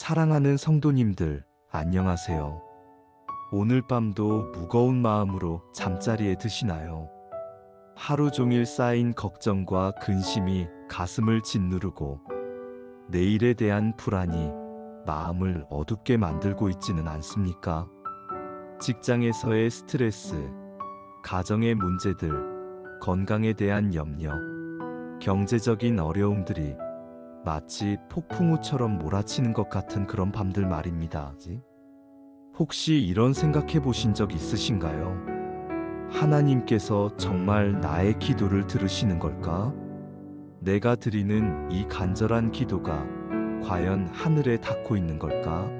사랑하는 성도님들, 안녕하세요. 오늘 밤도 무거운 마음으로 잠자리에 드시나요? 하루 종일 쌓인 걱정과 근심이 가슴을 짓누르고 내일에 대한 불안이 마음을 어둡게 만들고 있지는 않습니까? 직장에서의 스트레스, 가정의 문제들, 건강에 대한 염려, 경제적인 어려움들이 마치 폭풍우처럼 몰아치는 것 같은 그런 밤들 말입니다. 혹시 이런 생각해 보신 적 있으신가요? 하나님께서 정말 나의 기도를 들으시는 걸까? 내가 드리는 이 간절한 기도가 과연 하늘에 닿고 있는 걸까?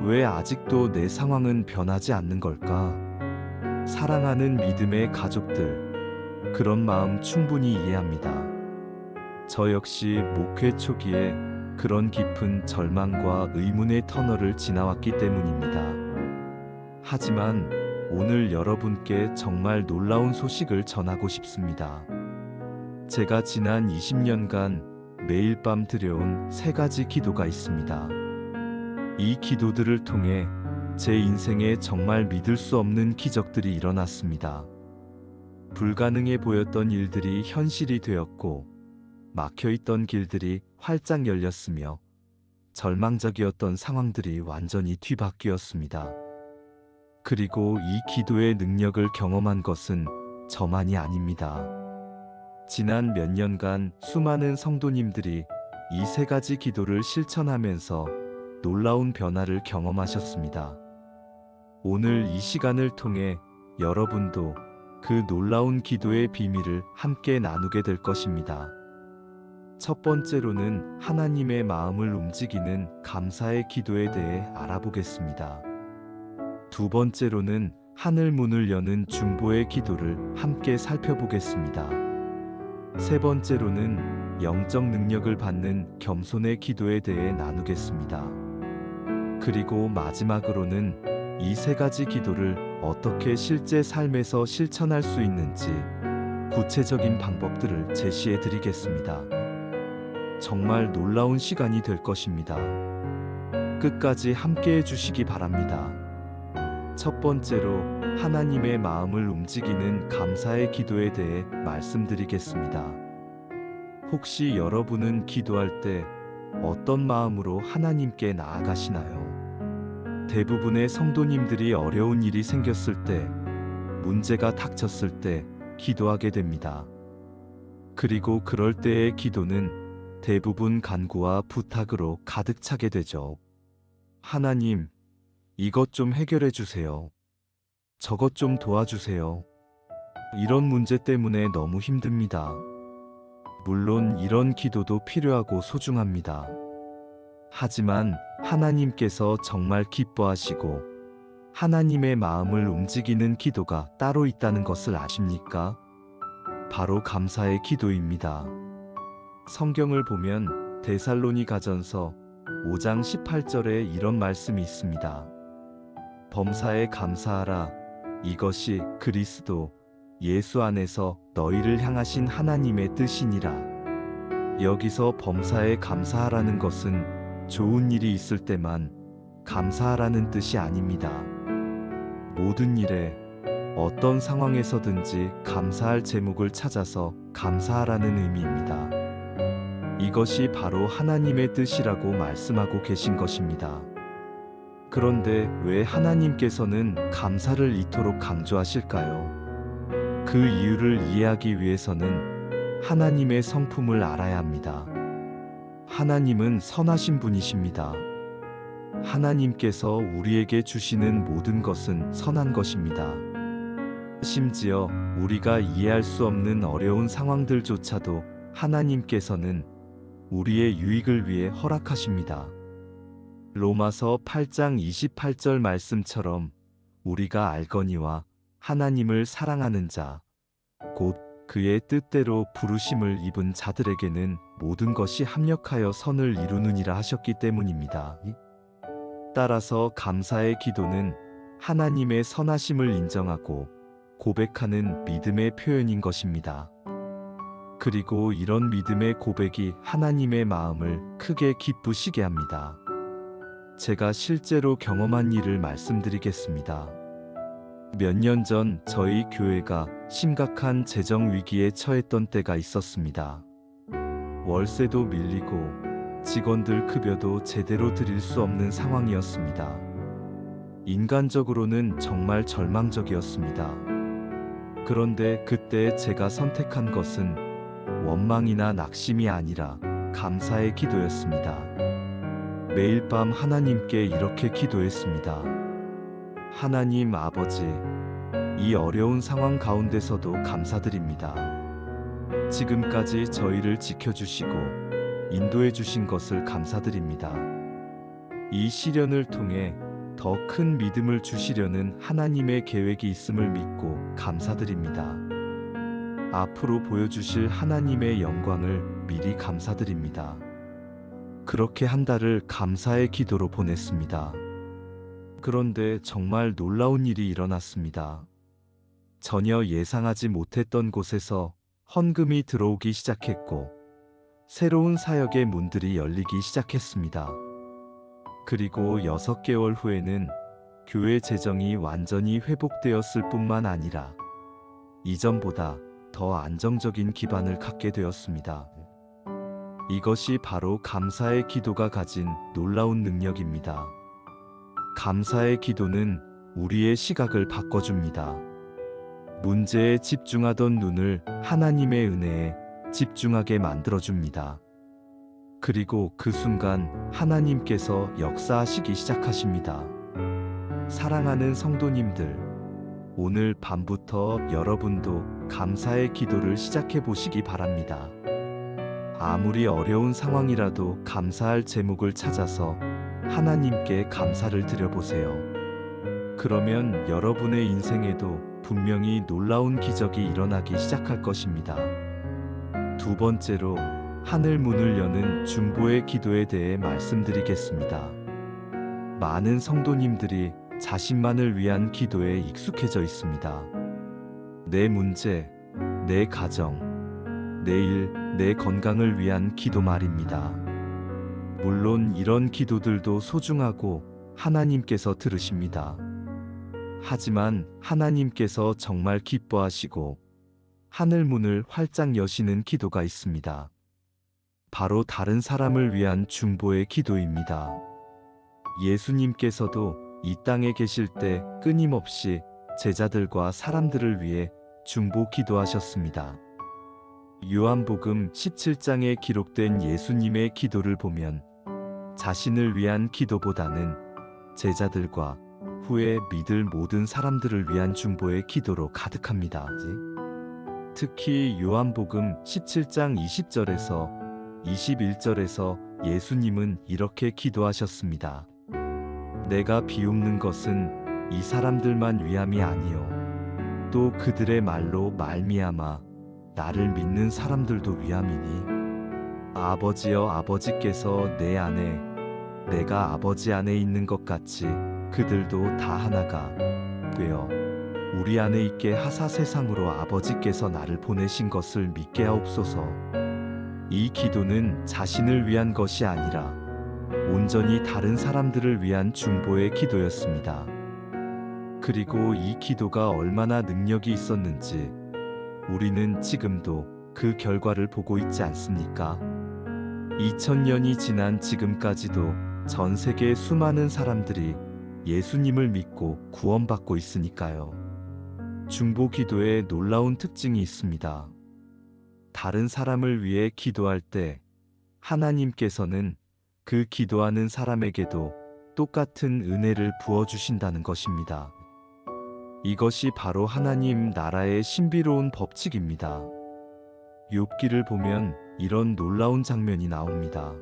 왜 아직도 내 상황은 변하지 않는 걸까? 사랑하는 믿음의 가족들, 그런 마음 충분히 이해합니다. 저 역시 목회 초기에 그런 깊은 절망과 의문의 터널을 지나왔기 때문입니다. 하지만 오늘 여러분께 정말 놀라운 소식을 전하고 싶습니다. 제가 지난 20년간 매일 밤 드려온 3가지 기도가 있습니다. 이 기도들을 통해 제 인생에 정말 믿을 수 없는 기적들이 일어났습니다. 불가능해 보였던 일들이 현실이 되었고, 막혀있던 길들이 활짝 열렸으며 절망적이었던 상황들이 완전히 뒤바뀌었습니다. 그리고 이 기도의 능력을 경험한 것은 저만이 아닙니다. 지난 몇 년간 수많은 성도님들이 이 3가지 기도를 실천하면서 놀라운 변화를 경험하셨습니다. 오늘 이 시간을 통해 여러분도 그 놀라운 기도의 비밀을 함께 나누게 될 것입니다. 첫 번째로는 하나님의 마음을 움직이는 감사의 기도에 대해 알아보겠습니다. 두 번째로는 하늘 문을 여는 중보의 기도를 함께 살펴보겠습니다. 세 번째로는 영적 능력을 받는 겸손의 기도에 대해 나누겠습니다. 그리고 마지막으로는 이 3가지 기도를 어떻게 실제 삶에서 실천할 수 있는지 구체적인 방법들을 제시해 드리겠습니다. 정말 놀라운 시간이 될 것입니다. 끝까지 함께 해주시기 바랍니다. 첫 번째로 하나님의 마음을 움직이는 감사의 기도에 대해 말씀드리겠습니다. 혹시 여러분은 기도할 때 어떤 마음으로 하나님께 나아가시나요? 대부분의 성도님들이 어려운 일이 생겼을 때, 문제가 닥쳤을 때 기도하게 됩니다. 그리고 그럴 때의 기도는 대부분 간구와 부탁으로 가득 차게 되죠. 하나님, 이것 좀 해결해 주세요. 저것 좀 도와주세요. 이런 문제 때문에 너무 힘듭니다. 물론 이런 기도도 필요하고 소중합니다. 하지만 하나님께서 정말 기뻐하시고 하나님의 마음을 움직이는 기도가 따로 있다는 것을 아십니까? 바로 감사의 기도입니다. 성경을 보면 데살로니가전서 5장 18절에 이런 말씀이 있습니다. 범사에 감사하라. 이것이 그리스도 예수 안에서 너희를 향하신 하나님의 뜻이니라. 여기서 범사에 감사하라는 것은 좋은 일이 있을 때만 감사하라는 뜻이 아닙니다. 모든 일에 어떤 상황에서든지 감사할 제목을 찾아서 감사하라는 의미입니다. 이것이 바로 하나님의 뜻이라고 말씀하고 계신 것입니다. 그런데 왜 하나님께서는 감사를 이토록 강조하실까요? 그 이유를 이해하기 위해서는 하나님의 성품을 알아야 합니다. 하나님은 선하신 분이십니다. 하나님께서 우리에게 주시는 모든 것은 선한 것입니다. 심지어 우리가 이해할 수 없는 어려운 상황들조차도 하나님께서는 우리의 유익을 위해 허락하십니다. 로마서 8장 28절 말씀처럼 우리가 알거니와 하나님을 사랑하는 자, 곧 그의 뜻대로 부르심을 입은 자들에게는 모든 것이 합력하여 선을 이루느니라 하셨기 때문입니다. 따라서 감사의 기도는 하나님의 선하심을 인정하고 고백하는 믿음의 표현인 것입니다. 그리고 이런 믿음의 고백이 하나님의 마음을 크게 기쁘시게 합니다. 제가 실제로 경험한 일을 말씀드리겠습니다. 몇 년 전 저희 교회가 심각한 재정 위기에 처했던 때가 있었습니다. 월세도 밀리고 직원들 급여도 제대로 드릴 수 없는 상황이었습니다. 인간적으로는 정말 절망적이었습니다. 그런데 그때 제가 선택한 것은 원망이나 낙심이 아니라 감사의 기도였습니다. 매일 밤 하나님께 이렇게 기도했습니다. 하나님 아버지, 이 어려운 상황 가운데서도 감사드립니다. 지금까지 저희를 지켜주시고 인도해 주신 것을 감사드립니다. 이 시련을 통해 더 큰 믿음을 주시려는 하나님의 계획이 있음을 믿고 감사드립니다. 앞으로 보여주실 하나님의 영광을 미리 감사드립니다. 그렇게 한 달을 감사의 기도로 보냈습니다. 그런데 정말 놀라운 일이 일어났습니다. 전혀 예상하지 못했던 곳에서 헌금이 들어오기 시작했고, 새로운 사역의 문들이 열리기 시작했습니다. 그리고 6개월 후에는 교회 재정이 완전히 회복되었을 뿐만 아니라 이전보다 더 안정적인 기반을 갖게 되었습니다. 이것이 바로 감사의 기도가 가진 놀라운 능력입니다. 감사의 기도는 우리의 시각을 바꿔줍니다. 문제에 집중하던 눈을 하나님의 은혜에 집중하게 만들어줍니다. 그리고 그 순간 하나님께서 역사하시기 시작하십니다. 사랑하는 성도님들, 오늘 밤부터 여러분도 감사의 기도를 시작해 보시기 바랍니다. 아무리 어려운 상황이라도 감사할 제목을 찾아서 하나님께 감사를 드려보세요. 그러면 여러분의 인생에도 분명히 놀라운 기적이 일어나기 시작할 것입니다. 두 번째로, 하늘 문을 여는 중보의 기도에 대해 말씀드리겠습니다. 많은 성도님들이 자신만을 위한 기도에 익숙해져 있습니다. 내 문제, 내 가정, 내 일, 내 건강을 위한 기도 말입니다. 물론 이런 기도들도 소중하고 하나님께서 들으십니다. 하지만 하나님께서 정말 기뻐하시고 하늘 문을 활짝 여시는 기도가 있습니다. 바로 다른 사람을 위한 중보의 기도입니다. 예수님께서도 이 땅에 계실 때 끊임없이 제자들과 사람들을 위해 중보 기도하셨습니다. 요한복음 17장에 기록된 예수님의 기도를 보면 자신을 위한 기도보다는 제자들과 후에 믿을 모든 사람들을 위한 중보의 기도로 가득합니다. 특히 요한복음 17장 20절에서 21절에서 예수님은 이렇게 기도하셨습니다. 내가 비웃는 것은 이 사람들만 위함이 아니요 또 그들의 말로 말미암아 나를 믿는 사람들도 위함이니 아버지여 아버지께서 내 안에 내가 아버지 안에 있는 것 같이 그들도 다 하나가 되어 우리 안에 있게 하사 세상으로 아버지께서 나를 보내신 것을 믿게 하옵소서. 이 기도는 자신을 위한 것이 아니라 온전히 다른 사람들을 위한 중보의 기도였습니다. 그리고 이 기도가 얼마나 능력이 있었는지 우리는 지금도 그 결과를 보고 있지 않습니까? 2000년이 지난 지금까지도 전 세계 수많은 사람들이 예수님을 믿고 구원받고 있으니까요. 중보 기도에 놀라운 특징이 있습니다. 다른 사람을 위해 기도할 때 하나님께서는 그 기도하는 사람에게도 똑같은 은혜를 부어주신다는 것입니다. 이것이 바로 하나님 나라의 신비로운 법칙입니다. 욥기를 보면 이런 놀라운 장면이 나옵니다.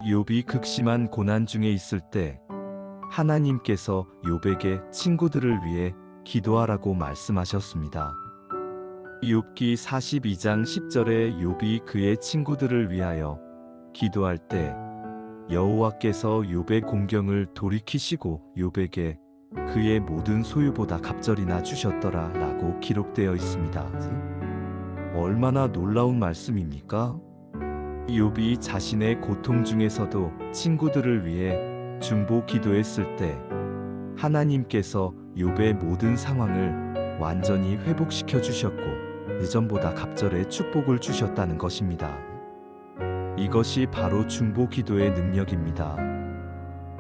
욥이 극심한 고난 중에 있을 때 하나님께서 욥에게 친구들을 위해 기도하라고 말씀하셨습니다. 욥기 42장 10절에 욥이 그의 친구들을 위하여 기도할 때 여호와께서 욥의 공경을 돌이키시고 욥에게 그의 모든 소유보다 갑절이나 주셨더라 라고 기록되어 있습니다. 얼마나 놀라운 말씀입니까? 욥이 자신의 고통 중에서도 친구들을 위해 중보 기도했을 때 하나님께서 욥의 모든 상황을 완전히 회복시켜 주셨고 예전보다 갑절의 축복을 주셨다는 것입니다. 이것이 바로 중보 기도의 능력입니다.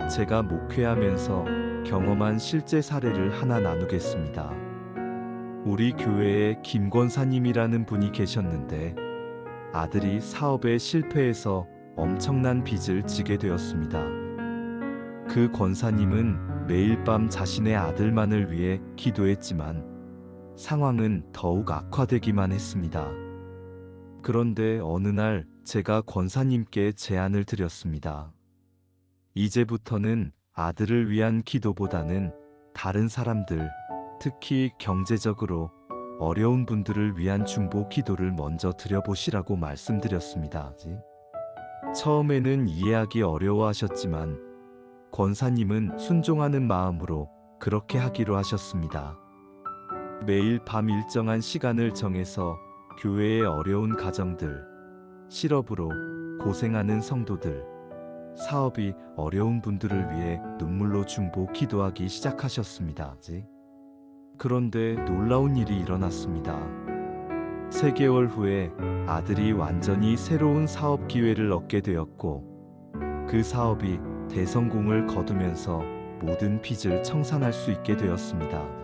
제가 목회하면서 경험한 실제 사례를 하나 나누겠습니다. 우리 교회에 김 권사님이라는 분이 계셨는데 아들이 사업에 실패해서 엄청난 빚을 지게 되었습니다. 그 권사님은 매일 밤 자신의 아들만을 위해 기도했지만 상황은 더욱 악화되기만 했습니다. 그런데 어느 날 제가 권사님께 제안을 드렸습니다. 이제부터는 아들을 위한 기도보다는 다른 사람들, 특히 경제적으로 어려운 분들을 위한 중보 기도를 먼저 드려보시라고 말씀드렸습니다. 처음에는 이해하기 어려워하셨지만 권사님은 순종하는 마음으로 그렇게 하기로 하셨습니다. 매일 밤 일정한 시간을 정해서 교회의 어려운 가정들, 실업으로 고생하는 성도들, 사업이 어려운 분들을 위해 눈물로 중보 기도하기 시작하셨습니다. 그런데 놀라운 일이 일어났습니다. 3개월 후에 아들이 완전히 새로운 사업 기회를 얻게 되었고 그 사업이 대성공을 거두면서 모든 빚을 청산할 수 있게 되었습니다.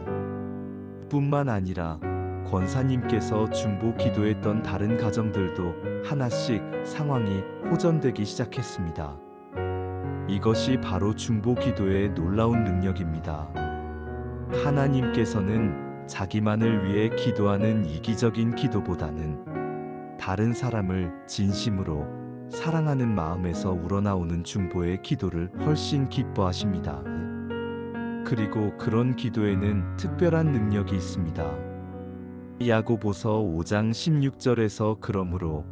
뿐만 아니라 권사님께서 중보 기도했던 다른 가정들도 하나씩 상황이 호전되기 시작했습니다. 이것이 바로 중보 기도의 놀라운 능력입니다. 하나님께서는 자기만을 위해 기도하는 이기적인 기도보다는 다른 사람을 진심으로 사랑하는 마음에서 우러나오는 중보의 기도를 훨씬 기뻐하십니다. 그리고 그런 기도에는 특별한 능력이 있습니다. 야고보서 5장 16절에서 그러므로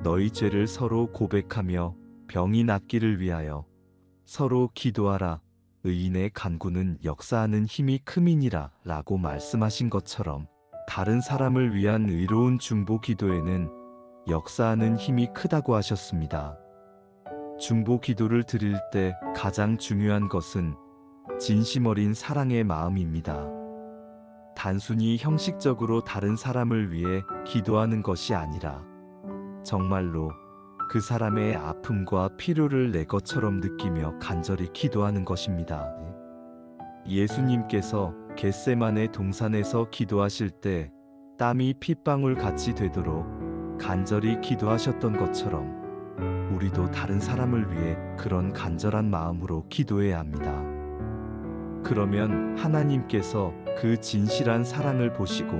너희 죄를 서로 고백하며 병이 낫기를 위하여 서로 기도하라. 의인의 간구는 역사하는 힘이 큼이니라 라고 말씀하신 것처럼 다른 사람을 위한 의로운 중보 기도에는 역사하는 힘이 크다고 하셨습니다. 중보 기도를 드릴 때 가장 중요한 것은 진심 어린 사랑의 마음입니다. 단순히 형식적으로 다른 사람을 위해 기도하는 것이 아니라 정말로 그 사람의 아픔과 필요를 내 것처럼 느끼며 간절히 기도하는 것입니다. 예수님께서 겟세마네 동산에서 기도하실 때 땀이 핏방울 같이 되도록 간절히 기도하셨던 것처럼 우리도 다른 사람을 위해 그런 간절한 마음으로 기도해야 합니다. 그러면 하나님께서 그 진실한 사랑을 보시고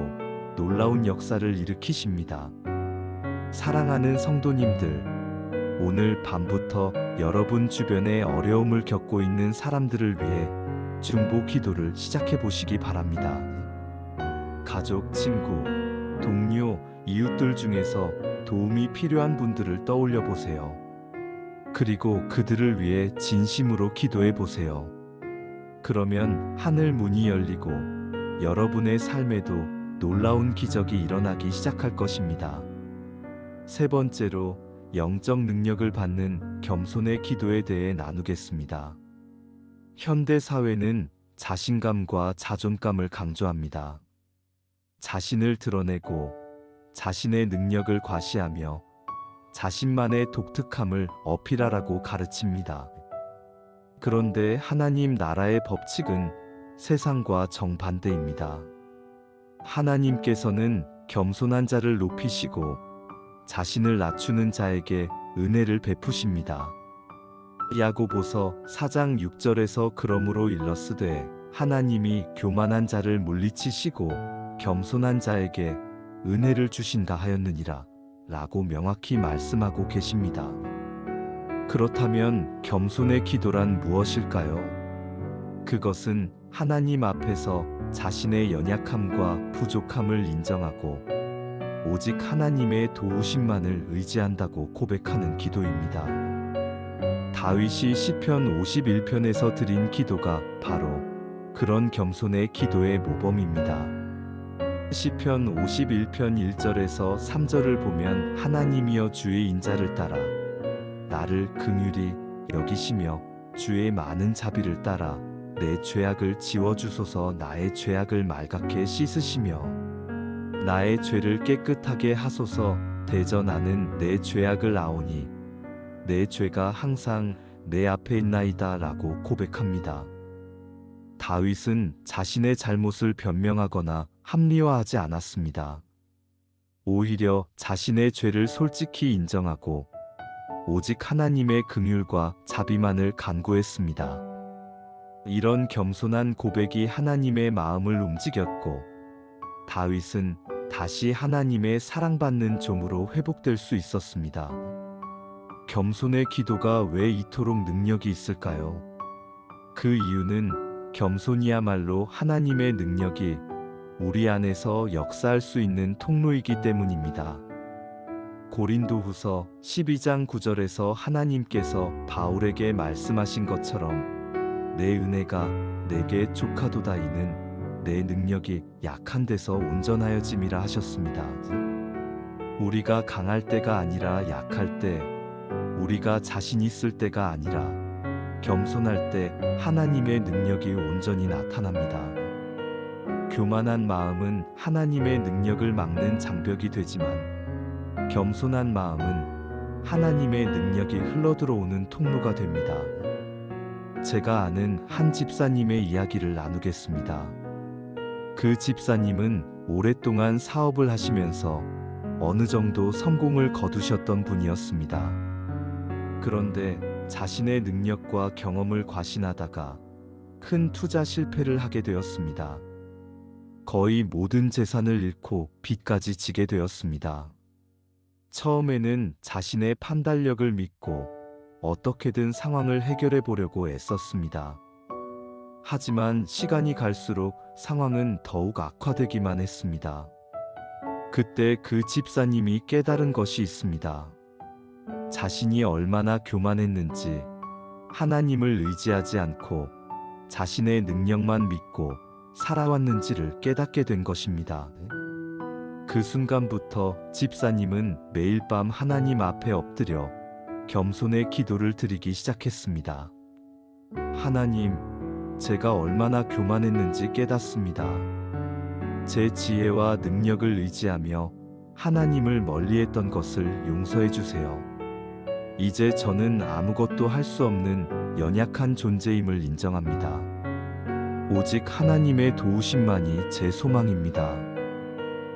놀라운 역사를 일으키십니다. 사랑하는 성도님들, 오늘 밤부터 여러분 주변에 어려움을 겪고 있는 사람들을 위해 중보 기도를 시작해 보시기 바랍니다. 가족, 친구, 동료, 이웃들 중에서 도움이 필요한 분들을 떠올려 보세요. 그리고 그들을 위해 진심으로 기도해 보세요. 그러면 하늘 문이 열리고 여러분의 삶에도 놀라운 기적이 일어나기 시작할 것입니다. 3번째로 영적 능력을 받는 겸손의 기도에 대해 나누겠습니다. 현대 사회는 자신감과 자존감을 강조합니다. 자신을 드러내고 자신의 능력을 과시하며 자신만의 독특함을 어필하라고 가르칩니다. 그런데 하나님 나라의 법칙은 세상과 정반대입니다. 하나님께서는 겸손한 자를 높이시고 자신을 낮추는 자에게 은혜를 베푸십니다. 야고보서 4장 6절에서 그러므로 일러스되 하나님이 교만한 자를 물리치시고 겸손한 자에게 은혜를 주신다 하였느니라 라고 명확히 말씀하고 계십니다. 그렇다면 겸손의 기도란 무엇일까요? 그것은 하나님 앞에서 자신의 연약함과 부족함을 인정하고 오직 하나님의 도우심만을 의지한다고 고백하는 기도입니다. 다윗이 시편 51편에서 드린 기도가 바로 그런 겸손의 기도의 모범입니다. 시편 51편 1절에서 3절을 보면 하나님이여 주의 인자를 따라 나를 긍휼히 여기시며 주의 많은 자비를 따라 내 죄악을 지워주소서. 나의 죄악을 말갛게 씻으시며 나의 죄를 깨끗하게 하소서. 대저 나는 내 죄악을 아오니 내 죄가 항상 내 앞에 있나이다 라고 고백합니다. 다윗은 자신의 잘못을 변명하거나 합리화하지 않았습니다. 오히려 자신의 죄를 솔직히 인정하고 오직 하나님의 긍휼과 자비만을 간구했습니다. 이런 겸손한 고백이 하나님의 마음을 움직였고 다윗은 다시 하나님의 사랑받는 종으로 회복될 수 있었습니다. 겸손의 기도가 왜 이토록 능력이 있을까요? 그 이유는 겸손이야말로 하나님의 능력이 우리 안에서 역사할 수 있는 통로이기 때문입니다. 고린도후서 12장 9절에서 하나님께서 바울에게 말씀하신 것처럼 내 은혜가 내게 족하도다. 이는 내 능력이 약한 데서 온전하여짐이라 하셨습니다. 우리가 강할 때가 아니라 약할 때, 우리가 자신 있을 때가 아니라 겸손할 때 하나님의 능력이 온전히 나타납니다. 교만한 마음은 하나님의 능력을 막는 장벽이 되지만 겸손한 마음은 하나님의 능력이 흘러들어오는 통로가 됩니다. 제가 아는 한 집사님의 이야기를 나누겠습니다. 그 집사님은 오랫동안 사업을 하시면서 어느 정도 성공을 거두셨던 분이었습니다. 그런데 자신의 능력과 경험을 과신하다가 큰 투자 실패를 하게 되었습니다. 거의 모든 재산을 잃고 빚까지 지게 되었습니다. 처음에는 자신의 판단력을 믿고 어떻게든 상황을 해결해 보려고 애썼습니다. 하지만 시간이 갈수록 상황은 더욱 악화되기만 했습니다. 그때 그 집사님이 깨달은 것이 있습니다. 자신이 얼마나 교만했는지, 하나님을 의지하지 않고 자신의 능력만 믿고 살아왔는지를 깨닫게 된 것입니다. 그 순간부터 집사님은 매일 밤 하나님 앞에 엎드려 겸손의 기도를 드리기 시작했습니다. 하나님, 제가 얼마나 교만했는지 깨닫습니다. 제 지혜와 능력을 의지하며 하나님을 멀리했던 것을 용서해 주세요. 이제 저는 아무것도 할 수 없는 연약한 존재임을 인정합니다. 오직 하나님의 도우심만이 제 소망입니다.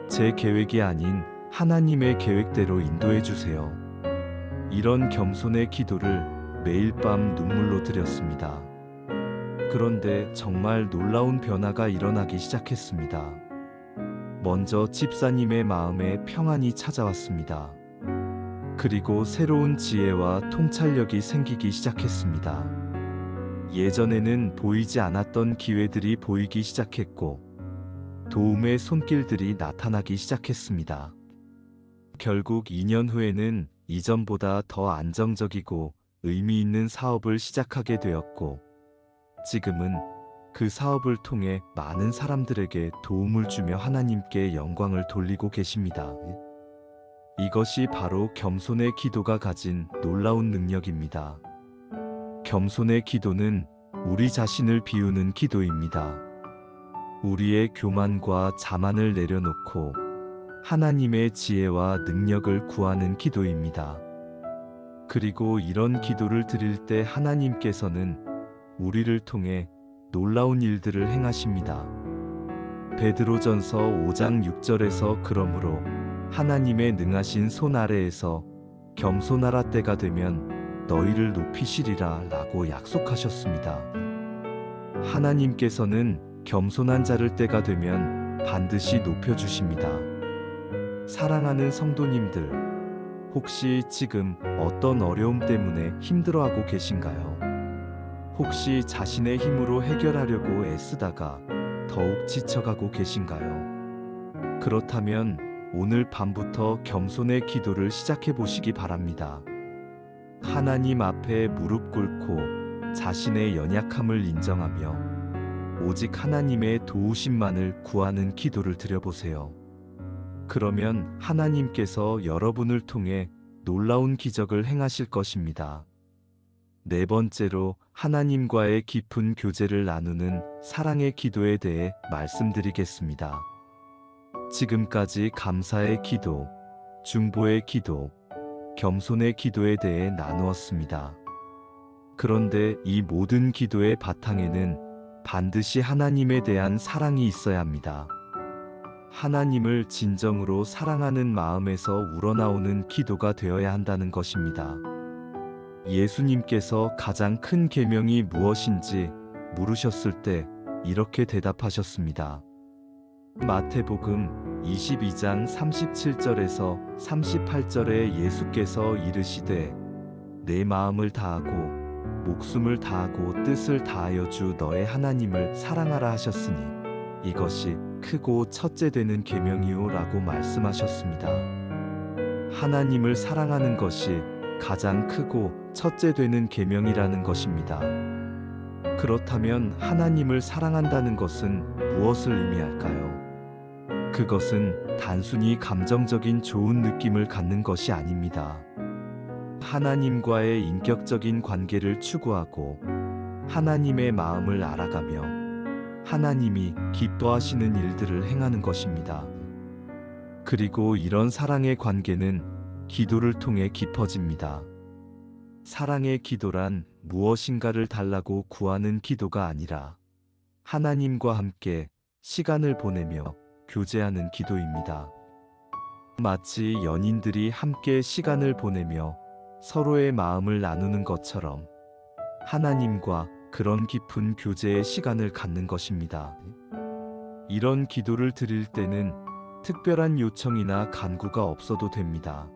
제 계획이 아닌 하나님의 계획대로 인도해 주세요. 이런 겸손의 기도를 매일 밤 눈물로 드렸습니다. 그런데 정말 놀라운 변화가 일어나기 시작했습니다. 먼저 집사님의 마음에 평안이 찾아왔습니다. 그리고 새로운 지혜와 통찰력이 생기기 시작했습니다. 예전에는 보이지 않았던 기회들이 보이기 시작했고 도움의 손길들이 나타나기 시작했습니다. 결국 2년 후에는 이전보다 더 안정적이고 의미 있는 사업을 시작하게 되었고 지금은 그 사업을 통해 많은 사람들에게 도움을 주며 하나님께 영광을 돌리고 계십니다. 이것이 바로 겸손의 기도가 가진 놀라운 능력입니다. 겸손의 기도는 우리 자신을 비우는 기도입니다. 우리의 교만과 자만을 내려놓고 하나님의 지혜와 능력을 구하는 기도입니다. 그리고 이런 기도를 드릴 때 하나님께서는 우리를 통해 놀라운 일들을 행하십니다. 베드로전서 5장 6절에서 그러므로 하나님의 능하신 손 아래에서 겸손하라 때가 되면 너희를 높이시리라 라고 약속하셨습니다. 하나님께서는 겸손한 자를 때가 되면 반드시 높여주십니다. 사랑하는 성도님들, 혹시 지금 어떤 어려움 때문에 힘들어하고 계신가요? 혹시 자신의 힘으로 해결하려고 애쓰다가 더욱 지쳐가고 계신가요? 그렇다면 오늘 밤부터 겸손의 기도를 시작해 보시기 바랍니다. 하나님 앞에 무릎 꿇고 자신의 연약함을 인정하며 오직 하나님의 도우심만을 구하는 기도를 드려보세요. 그러면 하나님께서 여러분을 통해 놀라운 기적을 행하실 것입니다. 네 번째로 하나님과의 깊은 교제를 나누는 사랑의 기도에 대해 말씀드리겠습니다. 지금까지 감사의 기도, 중보의 기도, 겸손의 기도에 대해 나누었습니다. 그런데 이 모든 기도의 바탕에는 반드시 하나님에 대한 사랑이 있어야 합니다. 하나님을 진정으로 사랑하는 마음에서 우러나오는 기도가 되어야 한다는 것입니다. 예수님께서 가장 큰 계명이 무엇인지 물으셨을 때 이렇게 대답하셨습니다. 마태복음 22장 37절에서 38절에 예수께서 이르시되 내 마음을 다하고 목숨을 다하고 뜻을 다하여 주 너의 하나님을 사랑하라 하셨으니 이것이 크고 첫째 되는 계명이요 라고 말씀하셨습니다. 하나님을 사랑하는 것이 가장 크고 첫째 되는 계명이라는 것입니다. 그렇다면 하나님을 사랑한다는 것은 무엇을 의미할까요? 그것은 단순히 감정적인 좋은 느낌을 갖는 것이 아닙니다. 하나님과의 인격적인 관계를 추구하고 하나님의 마음을 알아가며 하나님이 기뻐하시는 일들을 행하는 것입니다. 그리고 이런 사랑의 관계는 기도를 통해 깊어집니다. 사랑의 기도란 무엇인가를 달라고 구하는 기도가 아니라 하나님과 함께 시간을 보내며 교제하는 기도입니다. 마치 연인들이 함께 시간을 보내며 서로의 마음을 나누는 것처럼 하나님과 그런 깊은 교제의 시간을 갖는 것입니다. 이런 기도를 드릴 때는 특별한 요청이나 간구가 없어도 됩니다.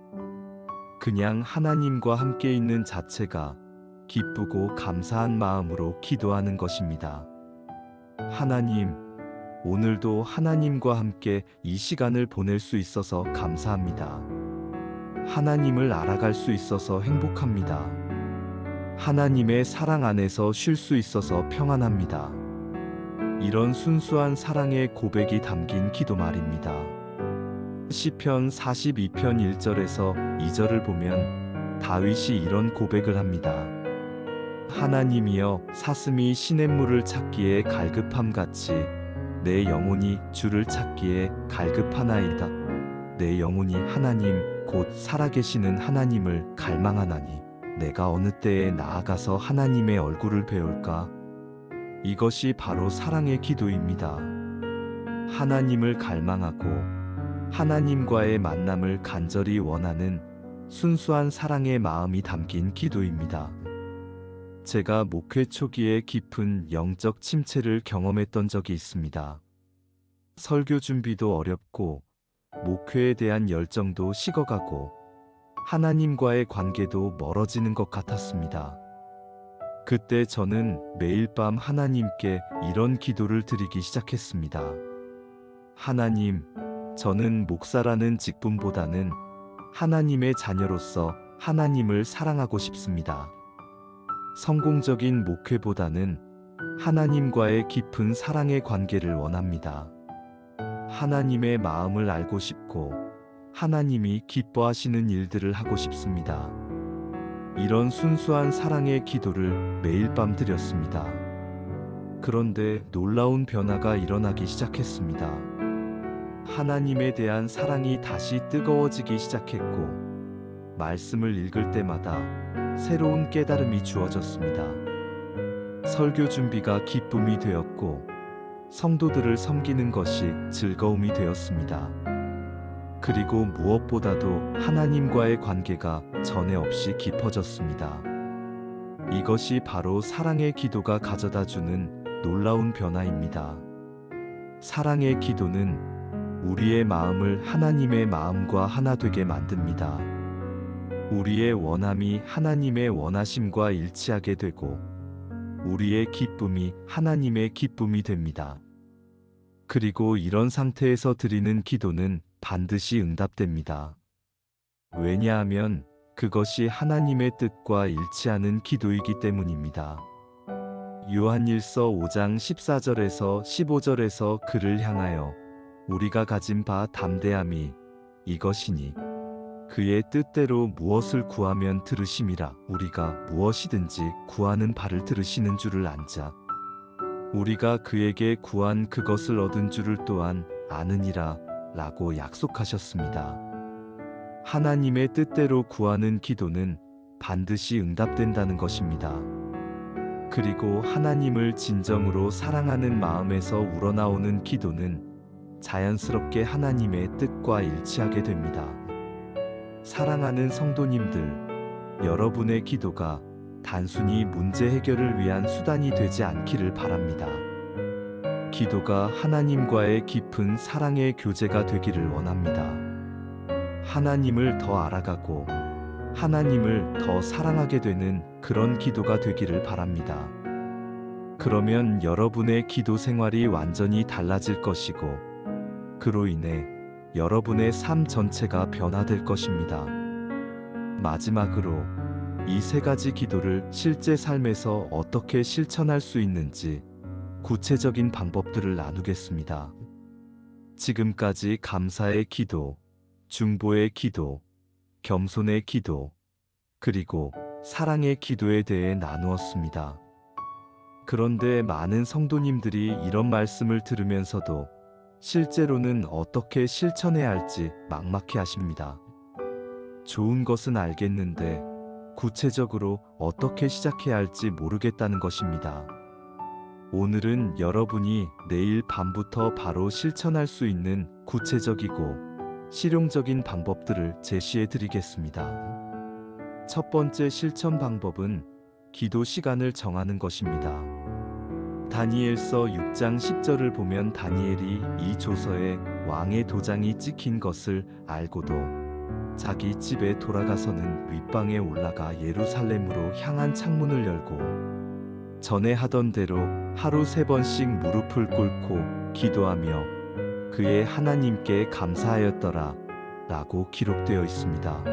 그냥 하나님과 함께 있는 자체가 기쁘고 감사한 마음으로 기도하는 것입니다. 하나님, 오늘도 하나님과 함께 이 시간을 보낼 수 있어서 감사합니다. 하나님을 알아갈 수 있어서 행복합니다. 하나님의 사랑 안에서 쉴 수 있어서 평안합니다. 이런 순수한 사랑의 고백이 담긴 기도 말입니다. 시편 42편 1절에서 2절을 보면 다윗이 이런 고백을 합니다. 하나님이여 사슴이 시냇물을 찾기에 갈급함같이 내 영혼이 주를 찾기에 갈급하나이다. 내 영혼이 하나님 곧 살아계시는 하나님을 갈망하나니 내가 어느 때에 나아가서 하나님의 얼굴을 배울까? 이것이 바로 사랑의 기도입니다. 하나님을 갈망하고 하나님과의 만남을 간절히 원하는 순수한 사랑의 마음이 담긴 기도입니다. 제가 목회 초기에 깊은 영적 침체를 경험했던 적이 있습니다. 설교 준비도 어렵고 목회에 대한 열정도 식어가고 하나님과의 관계도 멀어지는 것 같았습니다. 그때 저는 매일 밤 하나님께 이런 기도를 드리기 시작했습니다. 하나님, 저는 목사라는 직분보다는 하나님의 자녀로서 하나님을 사랑하고 싶습니다. 성공적인 목회보다는 하나님과의 깊은 사랑의 관계를 원합니다. 하나님의 마음을 알고 싶고 하나님이 기뻐하시는 일들을 하고 싶습니다. 이런 순수한 사랑의 기도를 매일 밤 드렸습니다. 그런데 놀라운 변화가 일어나기 시작했습니다. 하나님에 대한 사랑이 다시 뜨거워지기 시작했고, 말씀을 읽을 때마다 새로운 깨달음이 주어졌습니다. 설교 준비가 기쁨이 되었고, 성도들을 섬기는 것이 즐거움이 되었습니다. 그리고 무엇보다도 하나님과의 관계가 전에 없이 깊어졌습니다. 이것이 바로 사랑의 기도가 가져다주는 놀라운 변화입니다. 사랑의 기도는 우리의 마음을 하나님의 마음과 하나 되게 만듭니다. 우리의 원함이 하나님의 원하심과 일치하게 되고 우리의 기쁨이 하나님의 기쁨이 됩니다. 그리고 이런 상태에서 드리는 기도는 반드시 응답됩니다. 왜냐하면 그것이 하나님의 뜻과 일치하는 기도이기 때문입니다. 요한일서 5장 14절에서 15절에서 그를 향하여 우리가 가진 바 담대함이 이것이니 그의 뜻대로 무엇을 구하면 들으심이라. 우리가 무엇이든지 구하는 바를 들으시는 줄을 안자. 우리가 그에게 구한 그것을 얻은 줄을 또한 아느니라 라고 약속하셨습니다. 하나님의 뜻대로 구하는 기도는 반드시 응답된다는 것입니다. 그리고 하나님을 진정으로 사랑하는 마음에서 우러나오는 기도는 자연스럽게 하나님의 뜻과 일치하게 됩니다. 사랑하는 성도님들, 여러분의 기도가 단순히 문제 해결을 위한 수단이 되지 않기를 바랍니다. 기도가 하나님과의 깊은 사랑의 교제가 되기를 원합니다. 하나님을 더 알아가고 하나님을 더 사랑하게 되는 그런 기도가 되기를 바랍니다. 그러면 여러분의 기도 생활이 완전히 달라질 것이고, 그로 인해 여러분의 삶 전체가 변화될 것입니다. 마지막으로 이 세 가지 기도를 실제 삶에서 어떻게 실천할 수 있는지 구체적인 방법들을 나누겠습니다. 지금까지 감사의 기도, 중보의 기도, 겸손의 기도, 그리고 사랑의 기도에 대해 나누었습니다. 그런데 많은 성도님들이 이런 말씀을 들으면서도 실제로는 어떻게 실천해야 할지 막막해 하십니다. 좋은 것은 알겠는데 구체적으로 어떻게 시작해야 할지 모르겠다는 것입니다. 오늘은 여러분이 내일 밤부터 바로 실천할 수 있는 구체적이고 실용적인 방법들을 제시해 드리겠습니다. 첫 번째 실천 방법은 기도 시간을 정하는 것입니다. 다니엘서 6장 10절을 보면 다니엘이 이 조서에 왕의 도장이 찍힌 것을 알고도 자기 집에 돌아가서는 윗방에 올라가 예루살렘으로 향한 창문을 열고 전에 하던 대로 하루 3번씩 무릎을 꿇고 기도하며 그의 하나님께 감사하였더라 라고 기록되어 있습니다.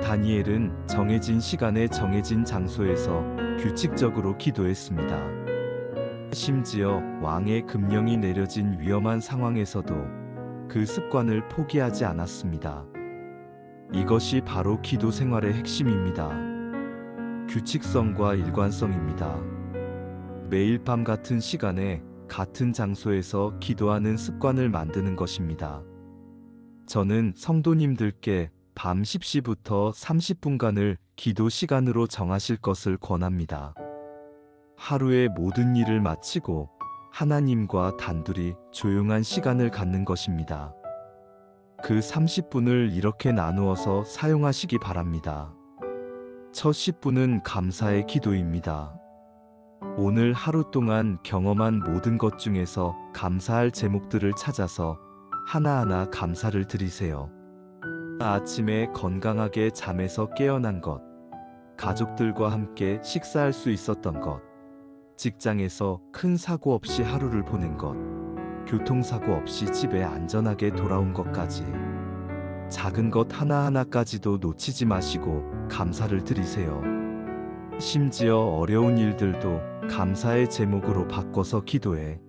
다니엘은 정해진 시간에 정해진 장소에서 규칙적으로 기도했습니다. 심지어 왕의 금령이 내려진 위험한 상황에서도 그 습관을 포기하지 않았습니다. 이것이 바로 기도 생활의 핵심입니다. 규칙성과 일관성입니다. 매일 밤 같은 시간에 같은 장소에서 기도하는 습관을 만드는 것입니다. 저는 성도님들께 밤 10시부터 30분간을 기도 시간으로 정하실 것을 권합니다. 하루의 모든 일을 마치고 하나님과 단둘이 조용한 시간을 갖는 것입니다. 그 30분을 이렇게 나누어서 사용하시기 바랍니다. 첫 10분은 감사의 기도입니다. 오늘 하루 동안 경험한 모든 것 중에서 감사할 제목들을 찾아서 하나하나 감사를 드리세요. 아침에 건강하게 잠에서 깨어난 것, 가족들과 함께 식사할 수 있었던 것, 직장에서 큰 사고 없이 하루를 보낸 것, 교통사고 없이 집에 안전하게 돌아온 것까지 작은 것 하나하나까지도 놓치지 마시고 감사를 드리세요. 심지어 어려운 일들도 감사의 제목으로 바꿔서 기도해